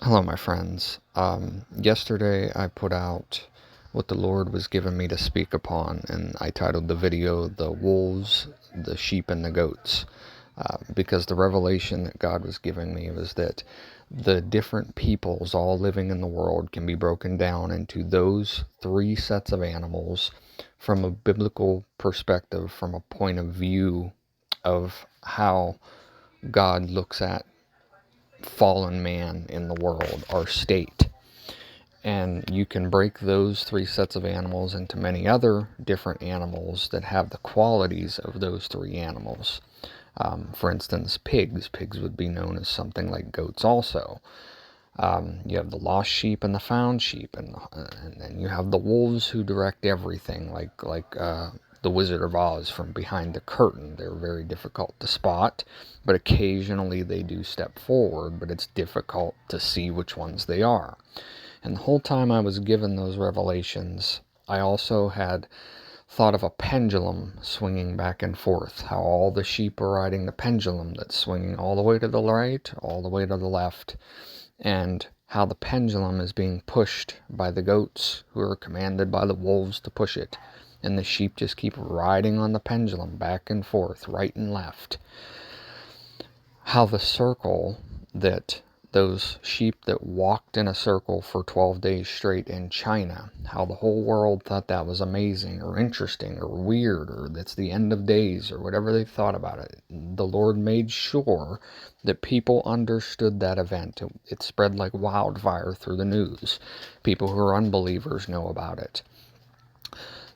Hello, my friends. Yesterday I put out what the Lord was giving me to speak upon, and I titled the video, The Wolves, the Sheep, and the Goats, because the revelation that God was giving me was that the different peoples all living in the world can be broken down into those three sets of animals from a biblical perspective, from a point of view of how God looks at fallen man in the world, our state. And you can break those three sets of animals into many other different animals that have the qualities of those three animals. For instance, pigs. Pigs would be known as something like goats also. You have the lost sheep and the found sheep, and then you have the wolves who direct everything, like the Wizard of Oz from behind the curtain. They're very difficult to spot, but occasionally they do step forward, but it's difficult to see which ones they are. And the whole time I was given those revelations, I also had thought of a pendulum swinging back and forth, how all the sheep are riding the pendulum that's swinging all the way to the right, all the way to the left, and how the pendulum is being pushed by the goats who are commanded by the wolves to push it. And the sheep just keep riding on the pendulum back and forth, right and left. How the circle that those sheep that walked in a circle for 12 days straight in China, how the whole world thought that was amazing or interesting or weird or that's the end of days or whatever they thought about it. The Lord made sure that people understood that event. It spread like wildfire through the news. People who are unbelievers know about it.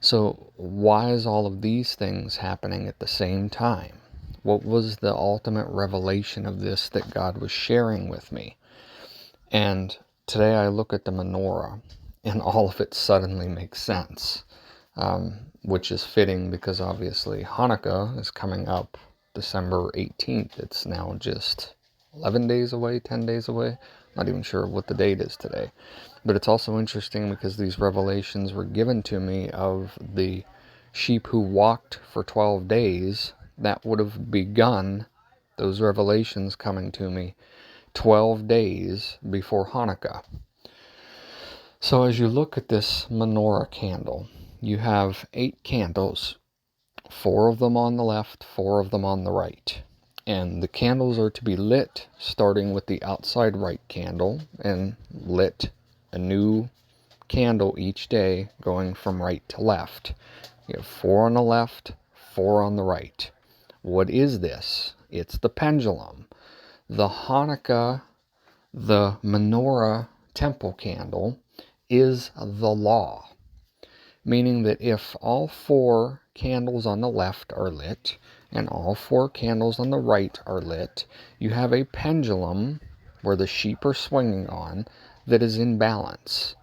So why is all of these things happening at the same time? What was the ultimate revelation of this that God was sharing with me? And today I look at the menorah, and all of it suddenly makes sense, which is fitting because obviously Hanukkah is coming up December 18th. It's now just 11 days away, 10 days away. Not even sure what the date is today. But it's also interesting because these revelations were given to me of the sheep who walked for 12 days. That would have begun those revelations coming to me 12 days before Hanukkah. So as you look at this menorah candle, you have 8 candles, 4 of them on the left, 4 of them on the right. And the candles are to be lit starting with the outside right candle and lit a new candle each day going from right to left. You have 4 on the left, 4 on the right. What is this? It's the pendulum. The Hanukkah, the menorah temple candle is the law, meaning that if all 4 candles on the left are lit and all 4 candles on the right are lit, you have a pendulum where the sheep are swinging on that is in balance.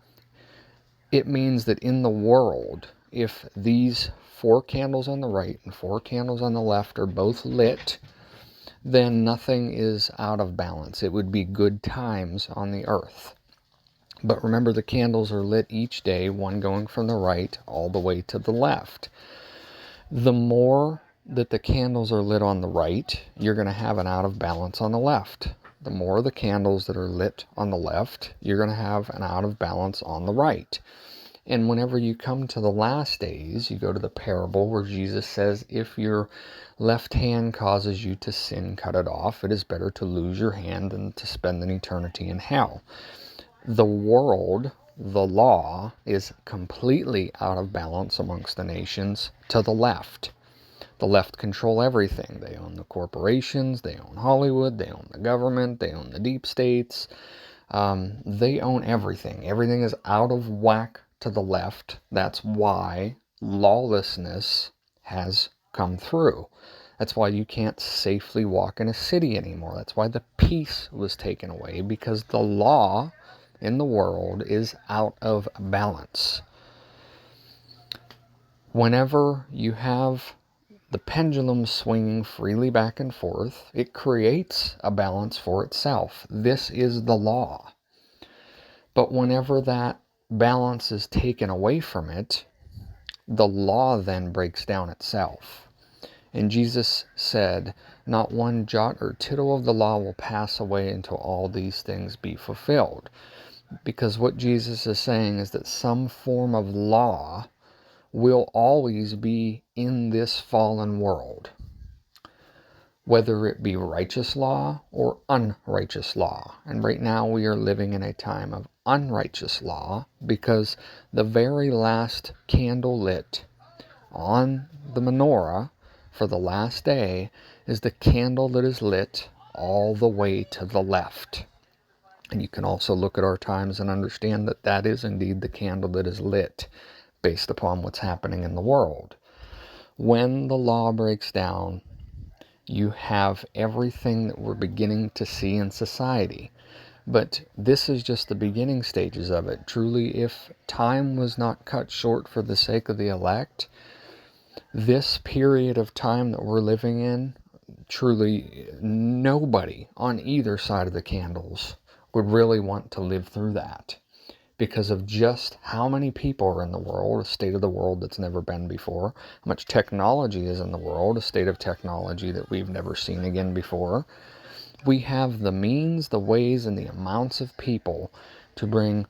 It means that in the world, if these 4 candles on the right and 4 candles on the left are both lit, then nothing is out of balance. It would be good times on the earth. But remember, the candles are lit each day, one going from the right all the way to the left. The more that the candles are lit on the right, you're going to have an out of balance on the left. The more the candles that are lit on the left, you're going to have an out of balance on the right. And whenever you come to the last days, you go to the parable where Jesus says, if your left hand causes you to sin, cut it off. It is better to lose your hand than to spend an eternity in hell. The world, the law, is completely out of balance amongst the nations to the left. The left control everything. They own the corporations, they own Hollywood, they own the government, they own the deep states. They own everything. Everything is out of whack to the left. That's why lawlessness has come through. That's why you can't safely walk in a city anymore. That's why the peace was taken away, because the law in the world is out of balance. Whenever you have the pendulum swinging freely back and forth, it creates a balance for itself. This is the law. But whenever that balance is taken away from it, the law then breaks down itself. And Jesus said, Not one jot or tittle of the law will pass away until all these things be fulfilled. Because what Jesus is saying is that some form of law will always be in this fallen world, whether it be righteous law or unrighteous law. And right now we are living in a time of unrighteous law, because the very last candle lit on the menorah for the last day is the candle that is lit all the way to the left. And you can also look at our times and understand that that is indeed the candle that is lit based upon what's happening in the world. When the law breaks down, you have everything that we're beginning to see in society. But this is just the beginning stages of it. Truly, if time was not cut short for the sake of the elect, this period of time that we're living in, truly nobody on either side of the candles would really want to live through that, because of just how many people are in the world, a state of the world that's never been before, how much technology is in the world, a state of technology that we've never seen again before. We have the means, the ways, and the amounts of people to bring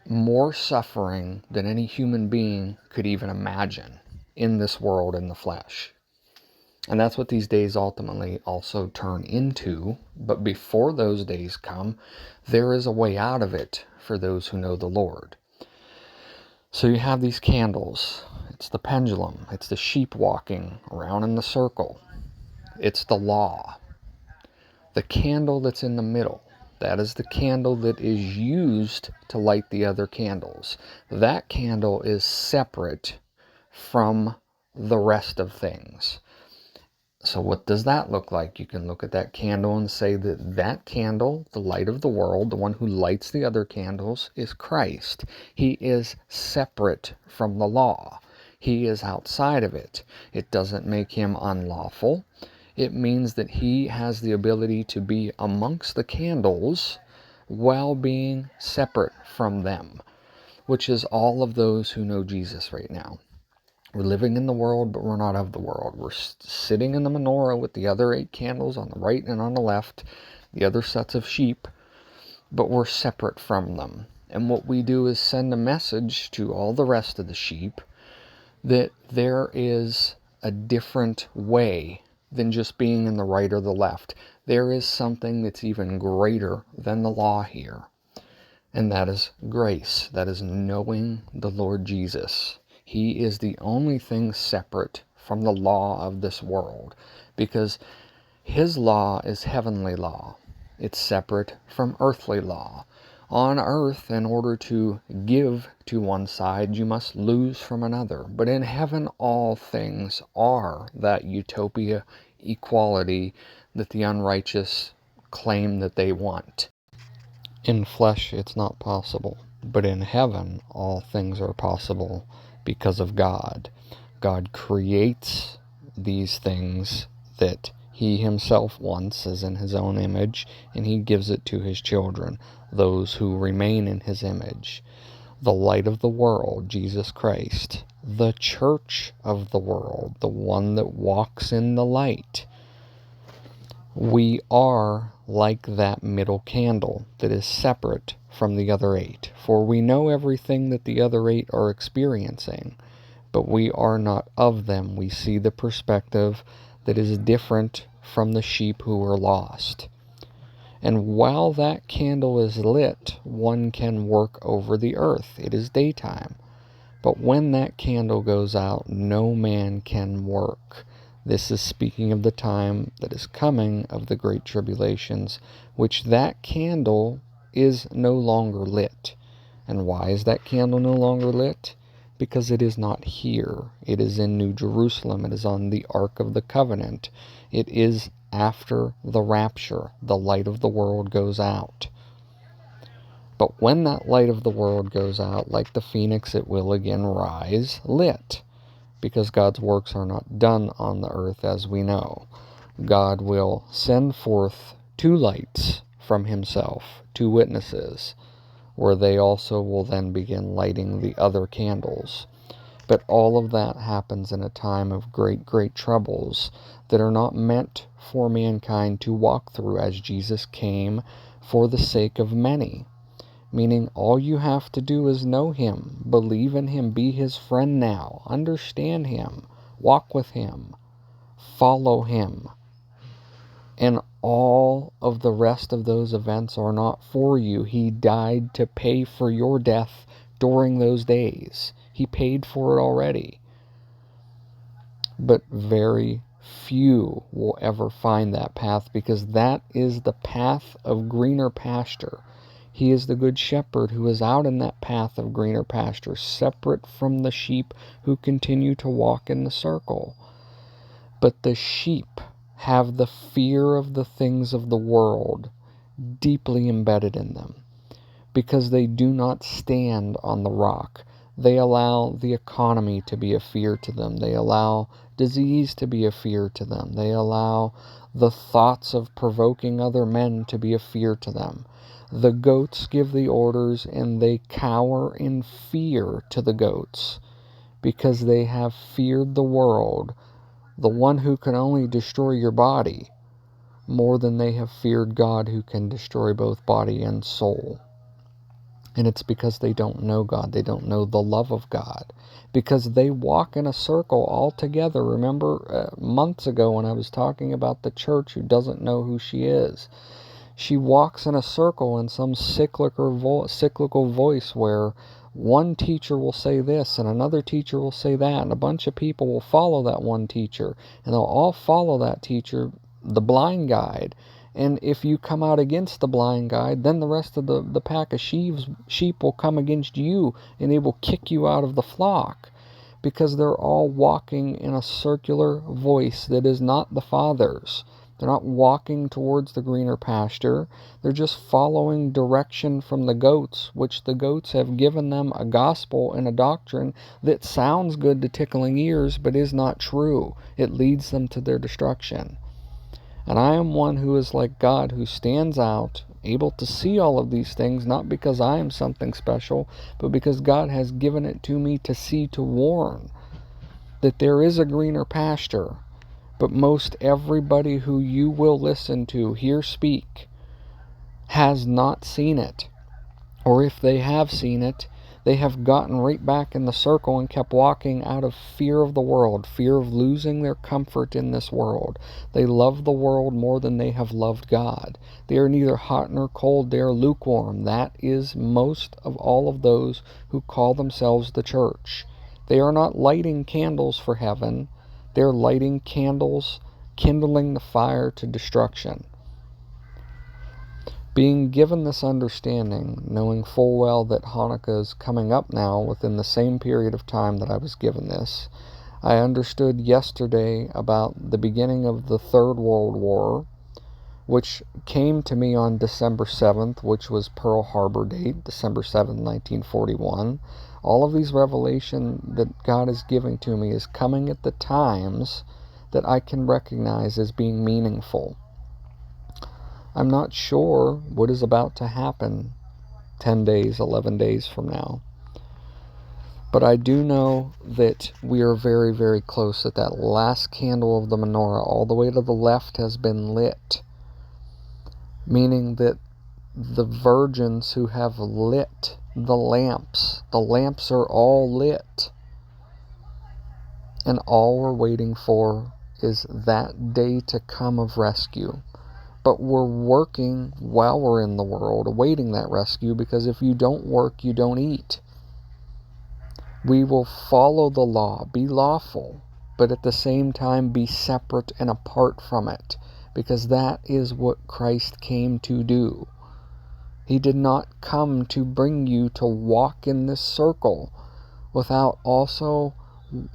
more suffering than any human being could even imagine in this world in the flesh. And that's what these days ultimately also turn into. But before those days come, there is a way out of it for those who know the Lord. So you have these candles. It's the pendulum. It's the sheep walking around in the circle. It's the law. The candle that's in the middle, that is the candle that is used to light the other candles. That candle is separate from the rest of things. So what does that look like? You can look at that candle and say that that candle, the light of the world, the one who lights the other candles, is Christ. He is separate from the law. He is outside of it. It doesn't make him unlawful. It means that he has the ability to be amongst the candles while being separate from them, which is all of those who know Jesus right now. We're living in the world, but we're not of the world. We're sitting in the menorah with the other 8 candles on the right and on the left, the other sets of sheep, but we're separate from them. And what we do is send a message to all the rest of the sheep that there is a different way than just being in the right or the left. There is something that's even greater than the law here. And that is grace. That is knowing the Lord Jesus. He is the only thing separate from the law of this world, because his law is heavenly law. It's separate from earthly law. On earth, in order to give to one side, you must lose from another. But in heaven, all things are that utopia equality that the unrighteous claim that they want. In flesh, it's not possible. But in heaven, all things are possible because of God. God creates these things that he himself wants as in his own image, and he gives it to his children, those who remain in his image. The light of the world, Jesus Christ, the church of the world, the one that walks in the light. We are like that middle candle that is separate from the other 8, for we know everything that the other 8 are experiencing, but we are not of them. We see the perspective that is different from the sheep who are lost. And while that candle is lit, one can work over the earth. It is daytime. But when that candle goes out, no man can work. This is speaking of the time that is coming of the great tribulations, which that candle is no longer lit. And why is that candle no longer lit? Because it is not here. It is in New Jerusalem. It is on the Ark of the Covenant. It is after the rapture. The light of the world goes out. But when that light of the world goes out, like the phoenix, it will again rise lit, because God's works are not done on the earth, as we know. God will send forth 2 lights from himself, 2 witnesses, where they also will then begin lighting the other candles. But all of that happens in a time of great, great troubles that are not meant for mankind to walk through, as Jesus came for the sake of many. Meaning all you have to do is know Him, believe in Him, be His friend now, understand Him, walk with Him, follow Him. And all of the rest of those events are not for you. He died to pay for your death during those days. He paid for it already. But very few will ever find that path, because that is the path of greener pasture. He is the good shepherd who is out in that path of greener pasture, separate from the sheep who continue to walk in the circle. But the sheep have the fear of the things of the world deeply embedded in them, because they do not stand on the rock. They allow the economy to be a fear to them. They allow disease to be a fear to them. They allow the thoughts of provoking other men to be a fear to them. The goats give the orders, and they cower in fear to the goats, because they have feared the world, the one who can only destroy your body, more than they have feared God, who can destroy both body and soul. And it's because they don't know God. They don't know the love of God, because they walk in a circle all together. Remember months ago when I was talking about the church who doesn't know who she is? She walks in a circle in some cyclical voice where one teacher will say this and another teacher will say that, and a bunch of people will follow that one teacher, and they'll all follow that teacher, the blind guide. And if you come out against the blind guide, then the rest of the pack of sheep will come against you, and they will kick you out of the flock, because they're all walking in a circular voice that is not the Father's. They're not walking towards the greener pasture. They're just following direction from the goats, which the goats have given them a gospel and a doctrine that sounds good to tickling ears, but is not true. It leads them to their destruction. And I am one who is like God, who stands out, able to see all of these things, not because I am something special, but because God has given it to me to see, to warn that there is a greener pasture. But most everybody who you will listen to, hear speak, has not seen it. Or if they have seen it, they have gotten right back in the circle and kept walking out of fear of the world, fear of losing their comfort in this world. They love the world more than they have loved God. They are neither hot nor cold, they are lukewarm. That is most of all of those who call themselves the church. They are not lighting candles for heaven. They're lighting candles, kindling the fire to destruction. Being given this understanding, knowing full well that Hanukkah is coming up now within the same period of time that I was given this, I understood yesterday about the beginning of the Third World War, which came to me on December 7th, which was Pearl Harbor date, December 7th, 1941. All of these revelation that God is giving to me is coming at the times that I can recognize as being meaningful. I'm not sure what is about to happen 10 days, 11 days from now. But I do know that we are very, very close, that last candle of the menorah all the way to the left has been lit. Meaning that the virgins who have lit the lamps are all lit. And all we're waiting for is that day to come of rescue. But we're working while we're in the world, awaiting that rescue, because if you don't work, you don't eat. We will follow the law, be lawful, but at the same time be separate and apart from it, because that is what Christ came to do. He did not come to bring you to walk in this circle without also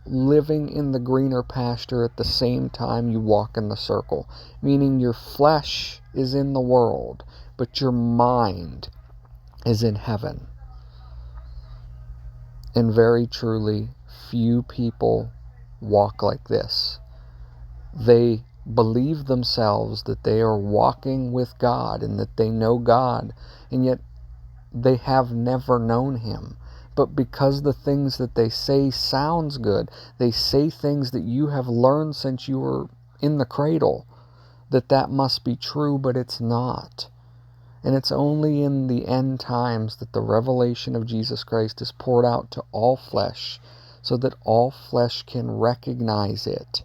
living in the greener pasture at the same time you walk in the circle. Meaning your flesh is in the world, but your mind is in heaven. And very truly, few people walk like this. They believe themselves that they are walking with God and that they know God, and yet they have never known Him. but because the things that they say sounds good, they say things that you have learned since you were in the cradle, that must be true, but it's not. And it's only in the end times that the revelation of Jesus Christ is poured out to all flesh, so that all flesh can recognize it.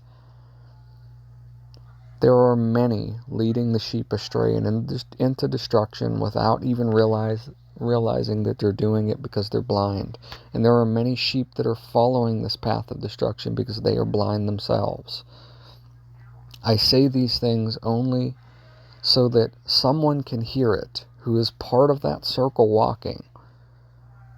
There are many leading the sheep astray and into destruction without even realizing that they're doing it because they're blind. And there are many sheep that are following this path of destruction because they are blind themselves. I say these things only so that someone can hear it who is part of that circle walking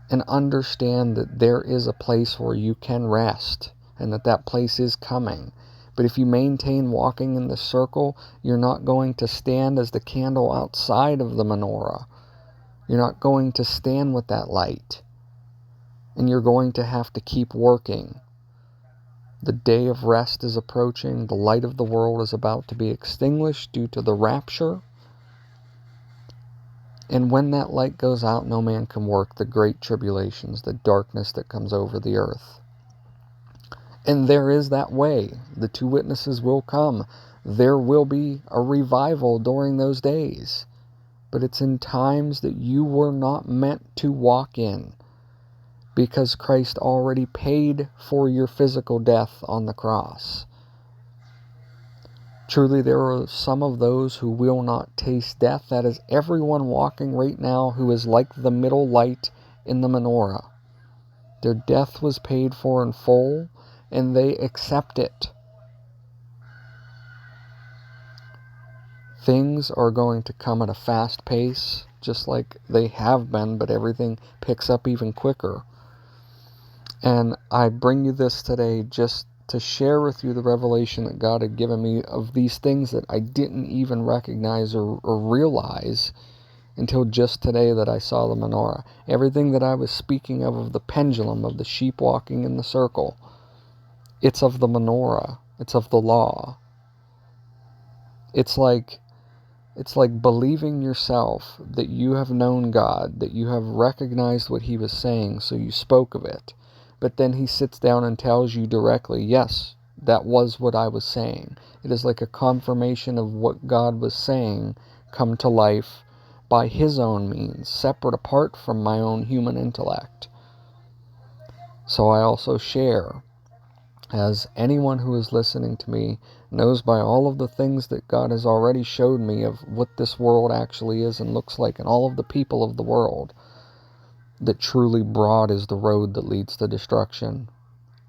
and understand that there is a place where you can rest and that place is coming. But if you maintain walking in the circle, you're not going to stand as the candle outside of the menorah. You're not going to stand with that light. And you're going to have to keep working. The day of rest is approaching. The light of the world is about to be extinguished due to the rapture. And when that light goes out, no man can work the great tribulations, the darkness that comes over the earth. And there is that way. The two witnesses will come. There will be a revival during those days. But it's in times that you were not meant to walk in, because Christ already paid for your physical death on the cross. Truly, there are some of those who will not taste death. That is everyone walking right now who is like the middle light in the menorah. Their death was paid for in full, and they accept it. Things are going to come at a fast pace, just like they have been, but everything picks up even quicker. And I bring you this today just to share with you the revelation that God had given me of these things that I didn't even recognize or realize until just today that I saw the menorah. Everything that I was speaking of the pendulum, of the sheep walking in the circle, it's of the menorah. It's of the law. It's like believing yourself that you have known God, that you have recognized what He was saying, so you spoke of it. But then He sits down and tells you directly, yes, that was what I was saying. It is like a confirmation of what God was saying come to life by His own means, separate apart from my own human intellect. So I also share, as anyone who is listening to me knows by all of the things that God has already showed me of what this world actually is and looks like, and all of the people of the world, that truly broad is the road that leads to destruction.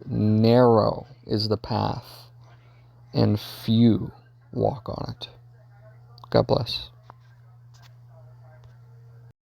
Narrow is the path, and few walk on it. God bless.